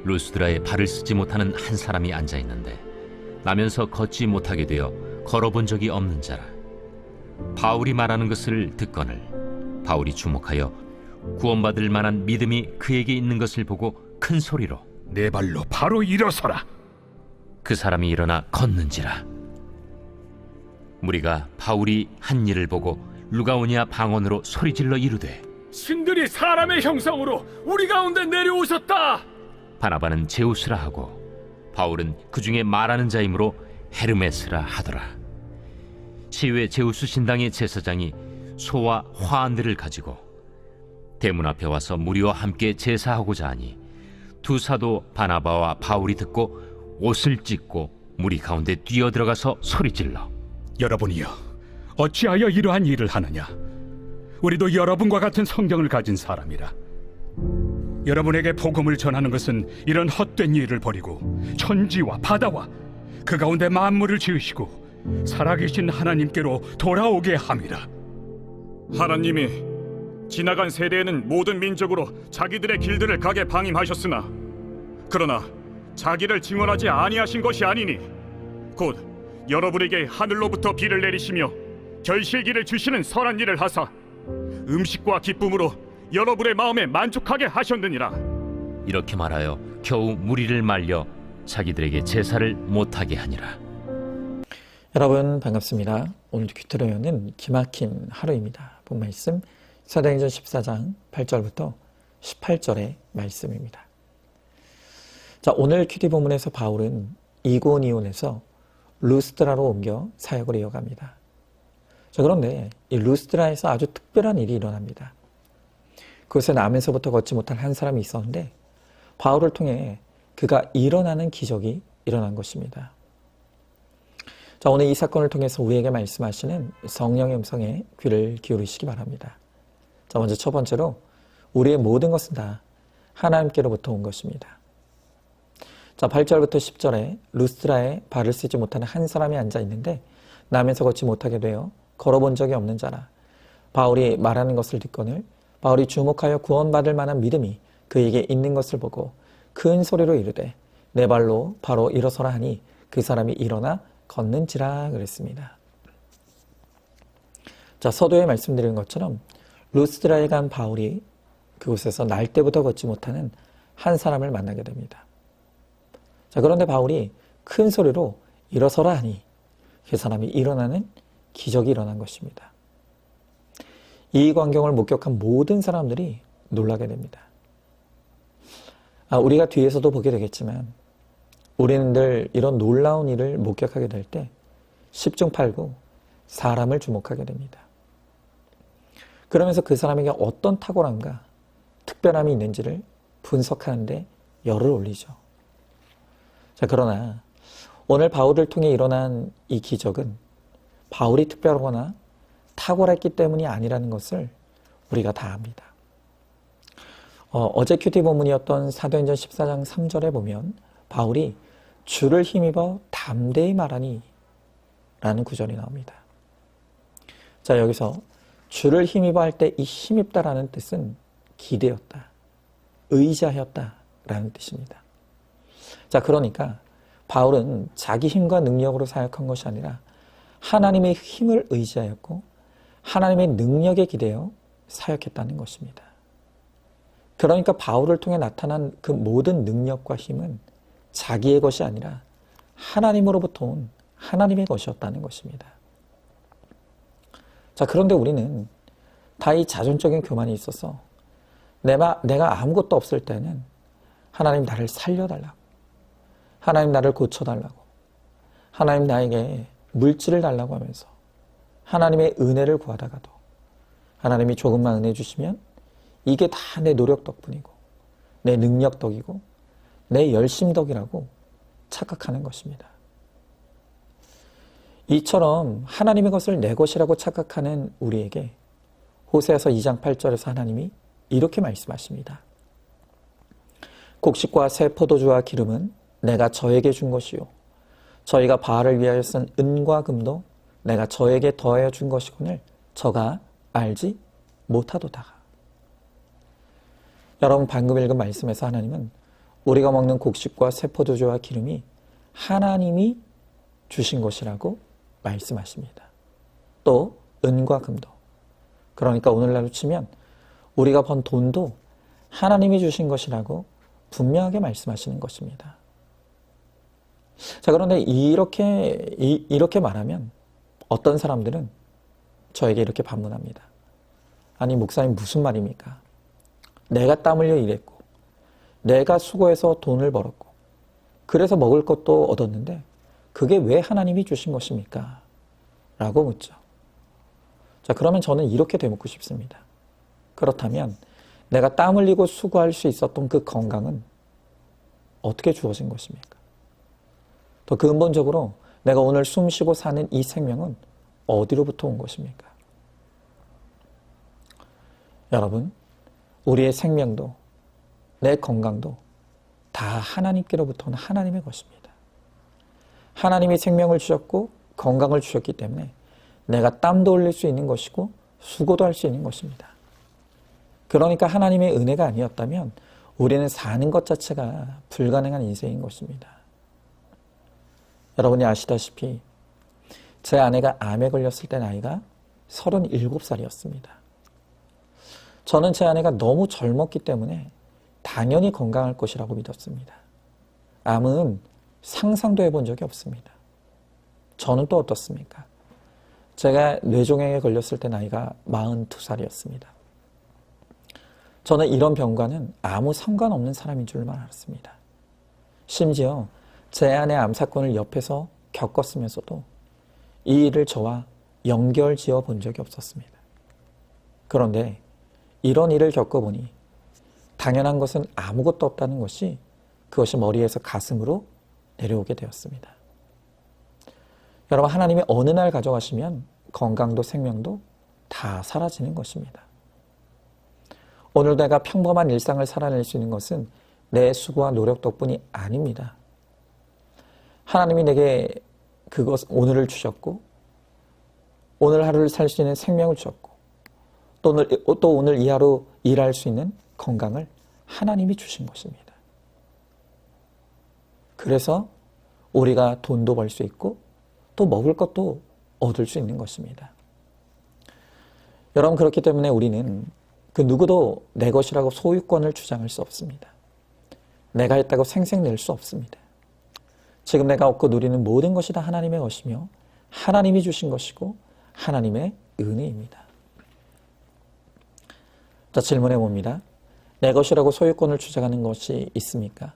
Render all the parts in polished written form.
루스드라에 발을 쓰지 못하는 한 사람이 앉아 있는데 나면서 걷지 못하게 되어 걸어본 적이 없는 자라. 바울이 말하는 것을 듣거늘 바울이 주목하여 구원받을 만한 믿음이 그에게 있는 것을 보고 큰 소리로 내 발로 바로 일어서라. 그 사람이 일어나 걷는지라. 무리가 바울이 한 일을 보고 루가오니아 방언으로 소리질러 이르되 신들이 사람의 형상으로 우리 가운데 내려오셨다. 바나바는 제우스라 하고 바울은 그 중에 말하는 자이므로 헤르메스라 하더라. 시외 제우스 신당의 제사장이 소와 화환들을 가지고 대문 앞에 와서 무리와 함께 제사하고자 하니 두 사도 바나바와 바울이 듣고 옷을 찢고 무리 가운데 뛰어들어가서 소리질러 여러분이여, 어찌하여 이러한 일을 하느냐? 우리도 여러분과 같은 성경을 가진 사람이라. 여러분에게 복음을 전하는 것은 이런 헛된 일을 버리고 천지와 바다와 그 가운데 만물을 지으시고 살아계신 하나님께로 돌아오게 함이라. 하나님이 지나간 세대에는 모든 민족으로 자기들의 길들을 가게 방임하셨으나 그러나 자기를 증언하지 아니하신 것이 아니니 곧 여러분에게 하늘로부터 비를 내리시며 결실기를 주시는 선한 일을 하사 음식과 기쁨으로 여러분의 마음에 만족하게 하셨느니라. 이렇게 말하여 겨우 무리를 말려 자기들에게 제사를 못하게 하니라. 여러분 반갑습니다. 오늘도 귀토로요는 기막힌 하루입니다. 본 말씀 사도행전 14장 8절부터 18절의 말씀입니다. 자, 오늘 큐티 본문에서 바울은 이고니온에서 루스드라로 옮겨 사역을 이어갑니다. 자, 그런데 이 루스드라에서 아주 특별한 일이 일어납니다. 그곳에 나면서부터 걷지 못한 한 사람이 있었는데 바울을 통해 그가 일어나는 기적이 일어난 것입니다. 자, 오늘 이 사건을 통해서 우리에게 말씀하시는 성령의 음성에 귀를 기울이시기 바랍니다. 자, 먼저 첫 번째로 우리의 모든 것은 다 하나님께로부터 온 것입니다. 자, 8절부터 10절에 루스드라에 발을 쓰지 못하는 한 사람이 앉아 있는데 나면서 걷지 못하게 되어 걸어본 적이 없는 자라. 바울이 말하는 것을 듣거늘 바울이 주목하여 구원받을 만한 믿음이 그에게 있는 것을 보고 큰 소리로 이르되 내 발로 바로 일어서라 하니 그 사람이 일어나 걷는지라 그랬습니다. 자, 서두에 말씀드린 것처럼 루스드라에 간 바울이 그곳에서 날 때부터 걷지 못하는 한 사람을 만나게 됩니다. 자, 그런데 바울이 큰 소리로 일어서라 하니 그 사람이 일어나는 기적이 일어난 것입니다. 이 광경을 목격한 모든 사람들이 놀라게 됩니다. 우리가 뒤에서도 보게 되겠지만 우리는 늘 이런 놀라운 일을 목격하게 될 때 10중 8구 사람을 주목하게 됩니다. 그러면서 그 사람에게 어떤 탁월함과 특별함이 있는지를 분석하는데 열을 올리죠. 자, 그러나 오늘 바울을 통해 일어난 이 기적은 바울이 특별하거나 탁월했기 때문이 아니라는 것을 우리가 다 압니다. 어제 큐티 본문이었던 사도행전 14장 3절에 보면 바울이 주를 힘입어 담대히 말하니 라는 구절이 나옵니다. 자, 여기서 주를 힘입어 할 때 이 힘입다라는 뜻은 기대었다, 의지하였다 라는 뜻입니다. 자, 그러니까 바울은 자기 힘과 능력으로 사역한 것이 아니라 하나님의 힘을 의지하였고 하나님의 능력에 기대어 사역했다는 것입니다. 그러니까 바울을 통해 나타난 그 모든 능력과 힘은 자기의 것이 아니라 하나님으로부터 온 하나님의 것이었다는 것입니다. 자, 그런데 우리는 다 이 자존적인 교만이 있어서 내가 아무것도 없을 때는 하나님 나를 살려달라고, 하나님 나를 고쳐달라고, 하나님 나에게 물질을 달라고 하면서 하나님의 은혜를 구하다가도 하나님이 조금만 은혜 주시면 이게 다 내 노력 덕분이고 내 능력 덕이고 내 열심 덕이라고 착각하는 것입니다. 이처럼 하나님의 것을 내 것이라고 착각하는 우리에게 호세아서 2장 8절에서 하나님이 이렇게 말씀하십니다. 곡식과 새 포도주와 기름은 내가 저에게 준 것이요 저희가 바알을 위하여 쓴 은과 금도 내가 저에게 더하여 준 것이거늘 저가 알지 못하도다. 여러분, 방금 읽은 말씀에서 하나님은 우리가 먹는 곡식과 세포도주와 기름이 하나님이 주신 것이라고 말씀하십니다. 또 은과 금도, 그러니까 오늘날로 치면 우리가 번 돈도 하나님이 주신 것이라고 분명하게 말씀하시는 것입니다. 자, 그런데 이렇게 말하면 어떤 사람들은 저에게 이렇게 반문합니다. 아니, 목사님 무슨 말입니까? 내가 땀 흘려 일했고 내가 수고해서 돈을 벌었고 그래서 먹을 것도 얻었는데 그게 왜 하나님이 주신 것입니까? 라고 묻죠. 자, 그러면 저는 이렇게 되묻고 싶습니다. 그렇다면 내가 땀 흘리고 수고할 수 있었던 그 건강은 어떻게 주어진 것입니까? 더 근본적으로 내가 오늘 숨 쉬고 사는 이 생명은 어디로부터 온 것입니까? 여러분, 우리의 생명도 내 건강도 다 하나님께로부터 온 하나님의 것입니다. 하나님이 생명을 주셨고 건강을 주셨기 때문에 내가 땀도 흘릴 수 있는 것이고 수고도 할 수 있는 것입니다. 그러니까 하나님의 은혜가 아니었다면 우리는 사는 것 자체가 불가능한 인생인 것입니다. 여러분이 아시다시피 제 아내가 암에 걸렸을 때 나이가 37살이었습니다. 저는 제 아내가 너무 젊었기 때문에 당연히 건강할 것이라고 믿었습니다. 암은 상상도 해본 적이 없습니다. 저는 또 어떻습니까? 제가 뇌종양에 걸렸을 때 나이가 42살이었습니다. 저는 이런 병과는 아무 상관없는 사람인 줄만 알았습니다. 심지어 제 아내 암 사건을 옆에서 겪었으면서도 이 일을 저와 연결지어 본 적이 없었습니다. 그런데 이런 일을 겪어보니 당연한 것은 아무것도 없다는 것이 그것이 머리에서 가슴으로 내려오게 되었습니다. 여러분, 하나님이 어느 날 가져가시면 건강도 생명도 다 사라지는 것입니다. 오늘 내가 평범한 일상을 살아낼 수 있는 것은 내 수고와 노력 덕분이 아닙니다. 하나님이 내게 오늘을 주셨고 오늘 하루를 살 수 있는 생명을 주셨고 또 오늘 이 하루 일할 수 있는 건강을 하나님이 주신 것입니다. 그래서 우리가 돈도 벌 수 있고 또 먹을 것도 얻을 수 있는 것입니다. 여러분, 그렇기 때문에 우리는 그 누구도 내 것이라고 소유권을 주장할 수 없습니다. 내가 했다고 생색낼 수 없습니다. 지금 내가 얻고 누리는 모든 것이 다 하나님의 것이며 하나님이 주신 것이고 하나님의 은혜입니다. 자, 질문해 봅니다. 내 것이라고 소유권을 주장하는 것이 있습니까?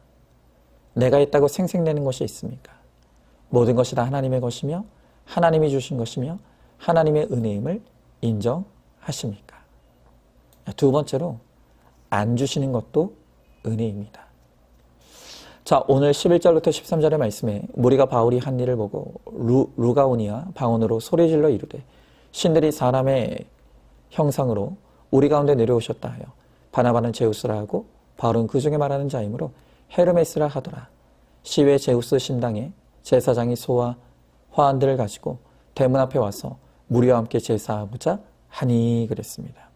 내가 했다고 생색내는 것이 있습니까? 모든 것이 다 하나님의 것이며 하나님이 주신 것이며 하나님의 은혜임을 인정하십니까? 두 번째로 안 주시는 것도 은혜입니다. 자, 오늘 11절부터 13절의 말씀에 무리가 바울이 한 일을 보고 루가오니아 방언으로 소리질러 이르되 신들이 사람의 형상으로 우리 가운데 내려오셨다 하여 바나바는 제우스라 하고 바울은 그 중에 말하는 자이므로 헤르메스라 하더라. 시외 제우스 신당에 제사장이 소와 화환들을 가지고 대문 앞에 와서 무리와 함께 제사하고자 하니 그랬습니다.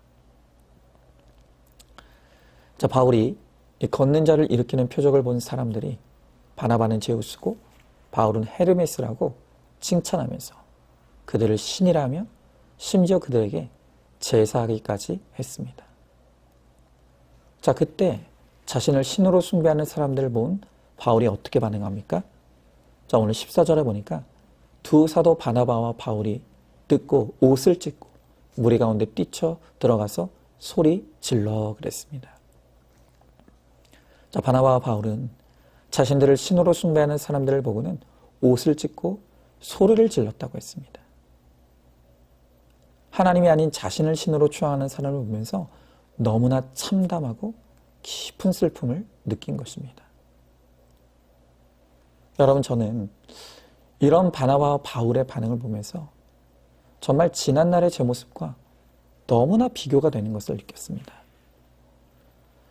자, 바울이 걷는 자를 일으키는 표적을 본 사람들이 바나바는 제우스고 바울은 헤르메스라고 칭찬하면서 그들을 신이라 하며 심지어 그들에게 제사하기까지 했습니다. 자, 그때 자신을 신으로 숭배하는 사람들을 본 바울이 어떻게 반응합니까? 자, 오늘 14절에 보니까 두 사도 바나바와 바울이 듣고 옷을 찢고 무리 가운데 뛰쳐 들어가서 소리 질러 그랬습니다. 자, 바나바와 바울은 자신들을 신으로 숭배하는 사람들을 보고는 옷을 찢고 소리를 질렀다고 했습니다. 하나님이 아닌 자신을 신으로 추앙하는 사람을 보면서 너무나 참담하고 깊은 슬픔을 느낀 것입니다. 여러분, 저는 이런 바나바와 바울의 반응을 보면서 정말 지난날의 제 모습과 너무나 비교가 되는 것을 느꼈습니다.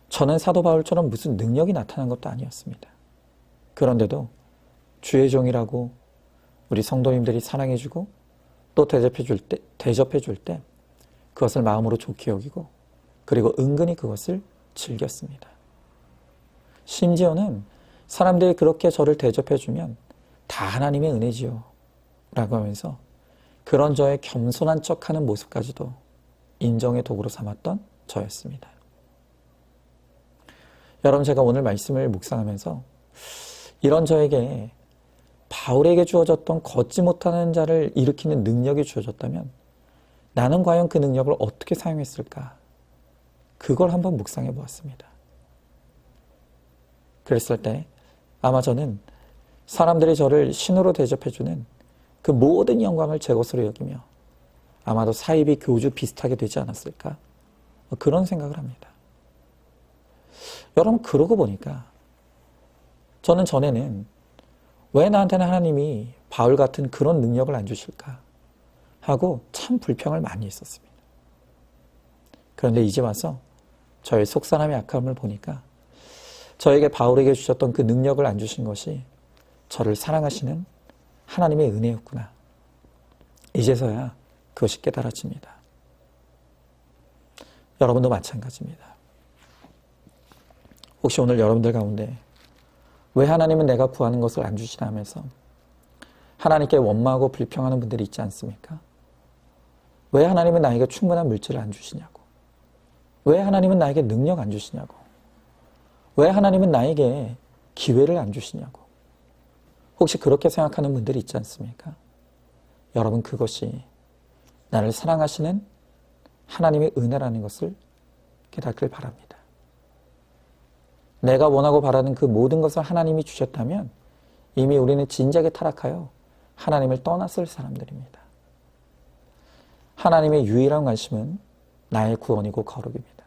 저는 사도 바울처럼 무슨 능력이 나타난 것도 아니었습니다. 그런데도 주의 종이라고 우리 성도님들이 사랑해주고 또 대접해줄 때 그것을 마음으로 좋게 여기고 그리고 은근히 그것을 즐겼습니다. 심지어는 사람들이 그렇게 저를 대접해주면 다 하나님의 은혜지요 라고 하면서 그런 저의 겸손한 척하는 모습까지도 인정의 도구로 삼았던 저였습니다. 여러분, 제가 오늘 말씀을 묵상하면서 이런 저에게 바울에게 주어졌던 걷지 못하는 자를 일으키는 능력이 주어졌다면 나는 과연 그 능력을 어떻게 사용했을까? 그걸 한번 묵상해 보았습니다. 그랬을 때 아마 저는 사람들이 저를 신으로 대접해주는 그 모든 영광을 제 것으로 여기며 아마도 사이비 교주 비슷하게 되지 않았을까? 그런 생각을 합니다. 여러분, 그러고 보니까 저는 전에는 왜 나한테는 하나님이 바울 같은 그런 능력을 안 주실까 하고 참 불평을 많이 했었습니다. 그런데 이제 와서 저의 속사람의 약함을 보니까 저에게 바울에게 주셨던 그 능력을 안 주신 것이 저를 사랑하시는 하나님의 은혜였구나. 이제서야 그것이 깨달아집니다. 여러분도 마찬가지입니다. 혹시 오늘 여러분들 가운데 왜 하나님은 내가 구하는 것을 안 주시나 하면서 하나님께 원망하고 불평하는 분들이 있지 않습니까? 왜 하나님은 나에게 충분한 물질을 안 주시냐고, 왜 하나님은 나에게 능력 안 주시냐고, 왜 하나님은 나에게 기회를 안 주시냐고, 혹시 그렇게 생각하는 분들이 있지 않습니까? 여러분, 그것이 나를 사랑하시는 하나님의 은혜라는 것을 깨닫길 바랍니다. 내가 원하고 바라는 그 모든 것을 하나님이 주셨다면 이미 우리는 진작에 타락하여 하나님을 떠났을 사람들입니다. 하나님의 유일한 관심은 나의 구원이고 거룩입니다.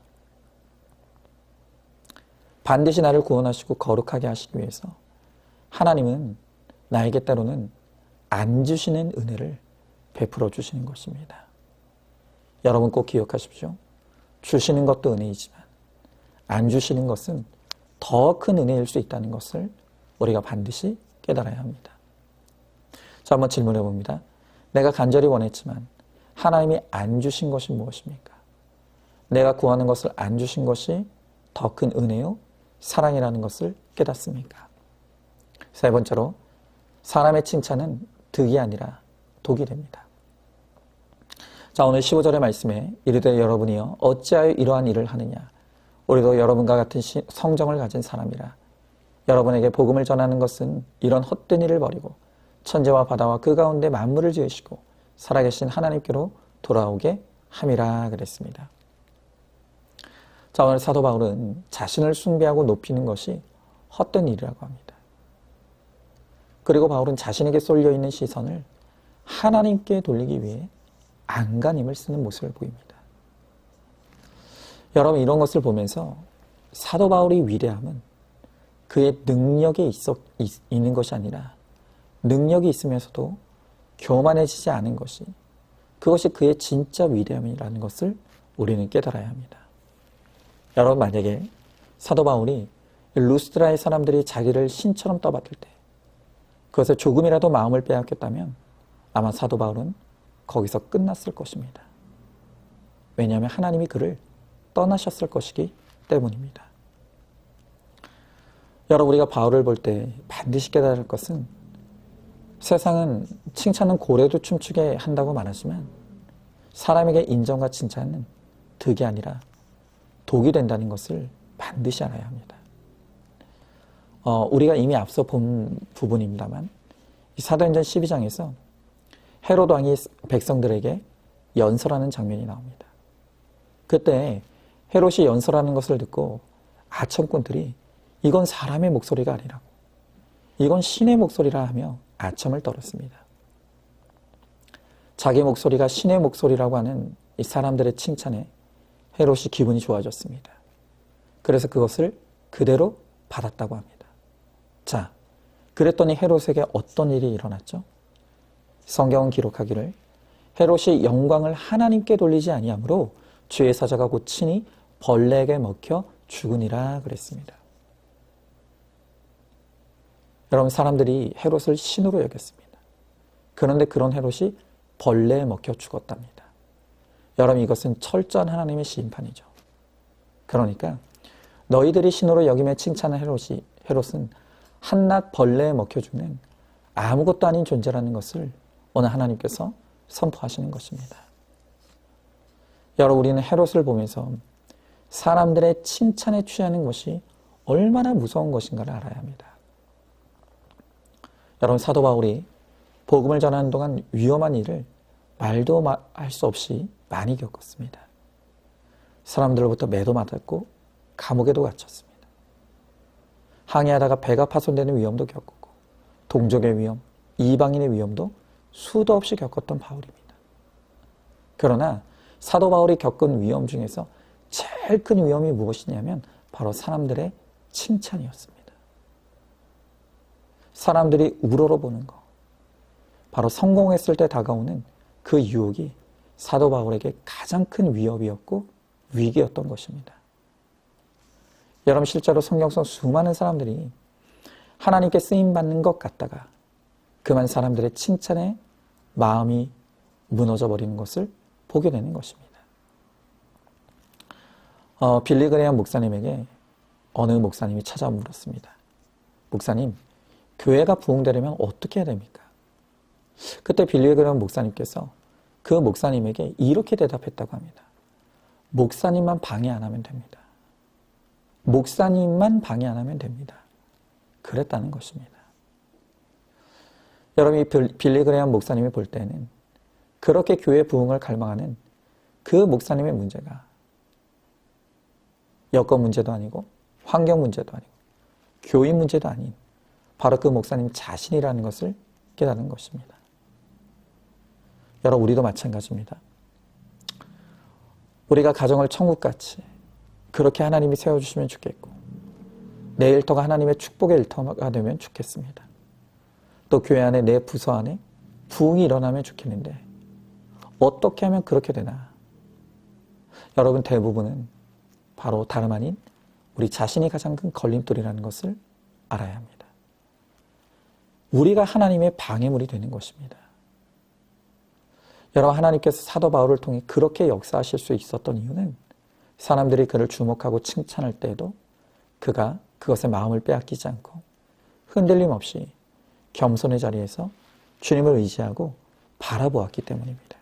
반드시 나를 구원하시고 거룩하게 하시기 위해서 하나님은 나에게 때로는 안 주시는 은혜를 베풀어 주시는 것입니다. 여러분 꼭 기억하십시오. 주시는 것도 은혜이지만 안 주시는 것은 더 큰 은혜일 수 있다는 것을 우리가 반드시 깨달아야 합니다. 자, 한번 질문해 봅니다. 내가 간절히 원했지만 하나님이 안 주신 것이 무엇입니까? 내가 구하는 것을 안 주신 것이 더 큰 은혜요, 사랑이라는 것을 깨닫습니까? 세 번째로, 사람의 칭찬은 득이 아니라 독이 됩니다. 자, 오늘 15절의 말씀에 이르되 여러분이여 어찌하여 이러한 일을 하느냐? 우리도 여러분과 같은 성정을 가진 사람이라. 여러분에게 복음을 전하는 것은 이런 헛된 일을 버리고 천지와 바다와 그 가운데 만물을 지으시고 살아계신 하나님께로 돌아오게 함이라 그랬습니다. 자, 오늘 사도 바울은 자신을 숭배하고 높이는 것이 헛된 일이라고 합니다. 그리고 바울은 자신에게 쏠려 있는 시선을 하나님께 돌리기 위해 안간힘을 쓰는 모습을 보입니다. 여러분, 이런 것을 보면서 사도 바울의 위대함은 그의 능력에 있는 것이 아니라 능력이 있으면서도 교만해지지 않은 것이, 그것이 그의 진짜 위대함이라는 것을 우리는 깨달아야 합니다. 여러분, 만약에 사도 바울이 루스드라의 사람들이 자기를 신처럼 떠받들 때 그것을 조금이라도 마음을 빼앗겼다면 아마 사도 바울은 거기서 끝났을 것입니다. 왜냐하면 하나님이 그를 떠나셨을 것이기 때문입니다. 여러분, 우리가 바울을 볼 때 반드시 깨달을 할 것은 세상은 칭찬은 고래도 춤추게 한다고 말하지만 사람에게 인정과 칭찬은 득이 아니라 독이 된다는 것을 반드시 알아야 합니다. 우리가 이미 앞서 본 부분입니다만 사도행전 12장에서 헤롯 왕이 백성들에게 연설하는 장면이 나옵니다. 그때 헤롯이 연설하는 것을 듣고 아첨꾼들이 이건 사람의 목소리가 아니라고, 이건 신의 목소리라 하며 아첨을 떨었습니다. 자기 목소리가 신의 목소리라고 하는 이 사람들의 칭찬에 헤롯이 기분이 좋아졌습니다. 그래서 그것을 그대로 받았다고 합니다. 자, 그랬더니 헤롯에게 어떤 일이 일어났죠? 성경은 기록하기를 헤롯이 영광을 하나님께 돌리지 아니하므로 주의 사자가 곧 친히 벌레에게 먹혀 죽으니라 그랬습니다. 여러분, 사람들이 헤롯을 신으로 여겼습니다. 그런데 그런 헤롯이 벌레에 먹혀 죽었답니다. 여러분, 이것은 철저한 하나님의 심판이죠. 그러니까 너희들이 신호로 여김에 칭찬한 헤롯은 한낱 벌레에 먹혀 죽는 아무것도 아닌 존재라는 것을 오늘 하나님께서 선포하시는 것입니다. 여러분, 우리는 헤롯을 보면서 사람들의 칭찬에 취하는 것이 얼마나 무서운 것인가를 알아야 합니다. 여러분, 사도 바울이 복음을 전하는 동안 위험한 일을 말도 할 수 없이 많이 겪었습니다. 사람들로부터 매도 맞았고 감옥에도 갇혔습니다. 항해하다가 배가 파손되는 위험도 겪었고 동족의 위험, 이방인의 위험도 수도 없이 겪었던 바울입니다. 그러나 사도 바울이 겪은 위험 중에서 제일 큰 위험이 무엇이냐면 바로 사람들의 칭찬이었습니다. 사람들이 우러러보는 것, 바로 성공했을 때 다가오는 그 유혹이 사도 바울에게 가장 큰 위협이었고 위기였던 것입니다. 여러분, 실제로 성경 속 수많은 사람들이 하나님께 쓰임받는 것 같다가 그만 사람들의 칭찬에 마음이 무너져 버리는 것을 보게 되는 것입니다. 빌리 그레이엄 목사님에게 어느 목사님이 찾아와 물었습니다. 목사님, 교회가 부흥되려면 어떻게 해야 됩니까? 그때 빌리 그레이엄 목사님께서 그 목사님에게 이렇게 대답했다고 합니다. 목사님만 방해 안 하면 됩니다. 목사님만 방해 안 하면 됩니다. 그랬다는 것입니다. 여러분이 빌리 그레이엄 목사님이 볼 때는 그렇게 교회 부흥을 갈망하는 그 목사님의 문제가 여건 문제도 아니고 환경 문제도 아니고 교인 문제도 아닌 바로 그 목사님 자신이라는 것을 깨닫는 것입니다. 여러분, 우리도 마찬가지입니다. 우리가 가정을 천국같이 그렇게 하나님이 세워주시면 좋겠고 내 일터가 하나님의 축복의 일터가 되면 좋겠습니다. 또 교회 안에 내 부서 안에 부흥이 일어나면 좋겠는데 어떻게 하면 그렇게 되나? 여러분, 대부분은 바로 다름 아닌 우리 자신이 가장 큰 걸림돌이라는 것을 알아야 합니다. 우리가 하나님의 방해물이 되는 것입니다. 여러분, 하나님께서 사도 바울을 통해 그렇게 역사하실 수 있었던 이유는 사람들이 그를 주목하고 칭찬할 때에도 그가 그것에 마음을 빼앗기지 않고 흔들림 없이 겸손의 자리에서 주님을 의지하고 바라보았기 때문입니다.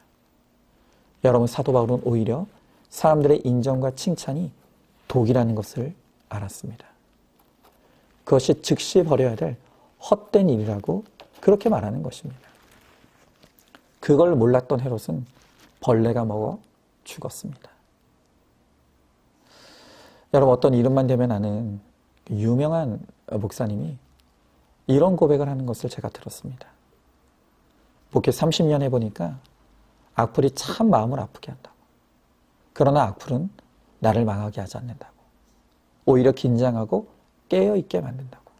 여러분, 사도 바울은 오히려 사람들의 인정과 칭찬이 독이라는 것을 알았습니다. 그것이 즉시 버려야 될 헛된 일이라고 그렇게 말하는 것입니다. 그걸 몰랐던 헤롯은 벌레가 먹어 죽었습니다. 여러분, 어떤 이름만 대면 아는 유명한 목사님이 이런 고백을 하는 것을 제가 들었습니다. 목회 30년 해보니까 악플이 참 마음을 아프게 한다고. 그러나 악플은 나를 망하게 하지 않는다고. 오히려 긴장하고 깨어있게 만든다고.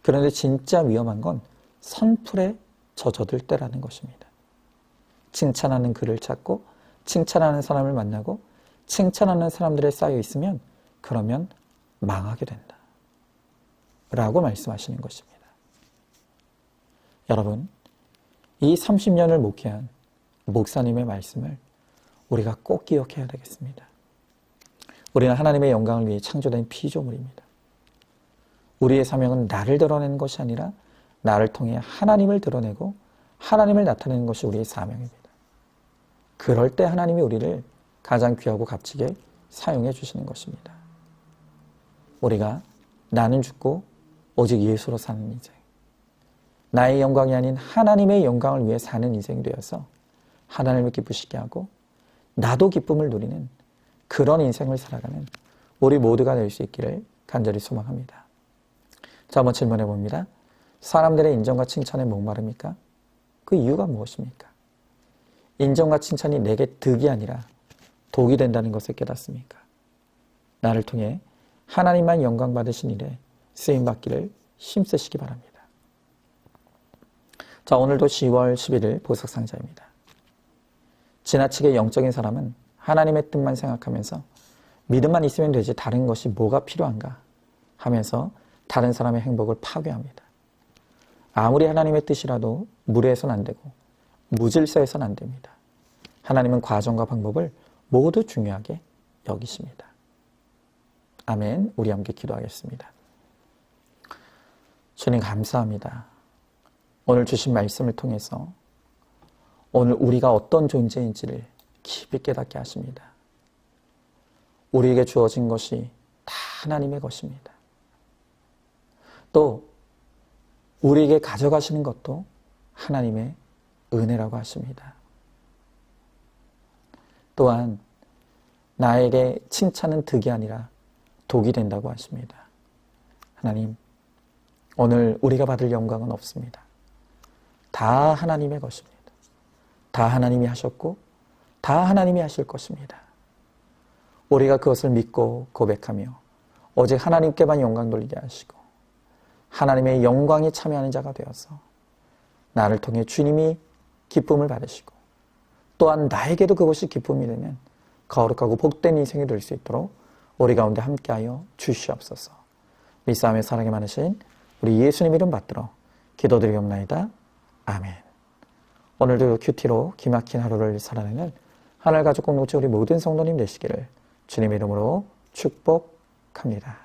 그런데 진짜 위험한 건 선풀에 젖어들 때라는 것입니다. 칭찬하는 글을 찾고 칭찬하는 사람을 만나고 칭찬하는 사람들에 쌓여 있으면 그러면 망하게 된다. 라고 말씀하시는 것입니다. 여러분, 이 30년을 목회한 목사님의 말씀을 우리가 꼭 기억해야 되겠습니다. 우리는 하나님의 영광을 위해 창조된 피조물입니다. 우리의 사명은 나를 드러내는 것이 아니라 나를 통해 하나님을 드러내고 하나님을 나타내는 것이 우리의 사명입니다. 그럴 때 하나님이 우리를 가장 귀하고 값지게 사용해 주시는 것입니다. 우리가 나는 죽고 오직 예수로 사는 인생, 나의 영광이 아닌 하나님의 영광을 위해 사는 인생이 되어서 하나님을 기쁘시게 하고 나도 기쁨을 누리는 그런 인생을 살아가는 우리 모두가 될 수 있기를 간절히 소망합니다. 자, 한번 질문해 봅니다. 사람들의 인정과 칭찬에 목마릅니까? 그 이유가 무엇입니까? 인정과 칭찬이 내게 득이 아니라 독이 된다는 것을 깨닫습니까? 나를 통해 하나님만 영광 받으신 일에 쓰임받기를 힘쓰시기 바랍니다. 자, 오늘도 10월 11일 보석상자입니다. 지나치게 영적인 사람은 하나님의 뜻만 생각하면서 믿음만 있으면 되지 다른 것이 뭐가 필요한가 하면서 다른 사람의 행복을 파괴합니다. 아무리 하나님의 뜻이라도 무례해서는 안 되고 무질서해서는 안 됩니다. 하나님은 과정과 방법을 모두 중요하게 여기십니다. 아멘. 우리 함께 기도하겠습니다. 주님 감사합니다. 오늘 주신 말씀을 통해서 오늘 우리가 어떤 존재인지를 깊이 깨닫게 하십니다. 우리에게 주어진 것이 다 하나님의 것입니다. 또 우리에게 가져가시는 것도 하나님의 은혜라고 하십니다. 또한 나에게 칭찬은 득이 아니라 독이 된다고 하십니다. 하나님, 오늘 우리가 받을 영광은 없습니다. 다 하나님의 것입니다. 다 하나님이 하셨고 다 하나님이 하실 것입니다. 우리가 그것을 믿고 고백하며 오직 하나님께만 영광 돌리게 하시고 하나님의 영광에 참여하는 자가 되어서 나를 통해 주님이 기쁨을 받으시고 또한 나에게도 그것이 기쁨이 되는 거룩하고 복된 인생이 될 수 있도록 우리 가운데 함께하여 주시옵소서. 믿사함의 사랑이 많으신 우리 예수님 이름 받들어 기도드리옵나이다. 아멘. 오늘도 큐티로 기막힌 하루를 살아내는 하늘가족 공동체 우리 모든 성도님 되시기를 주님 이름으로 축복합니다.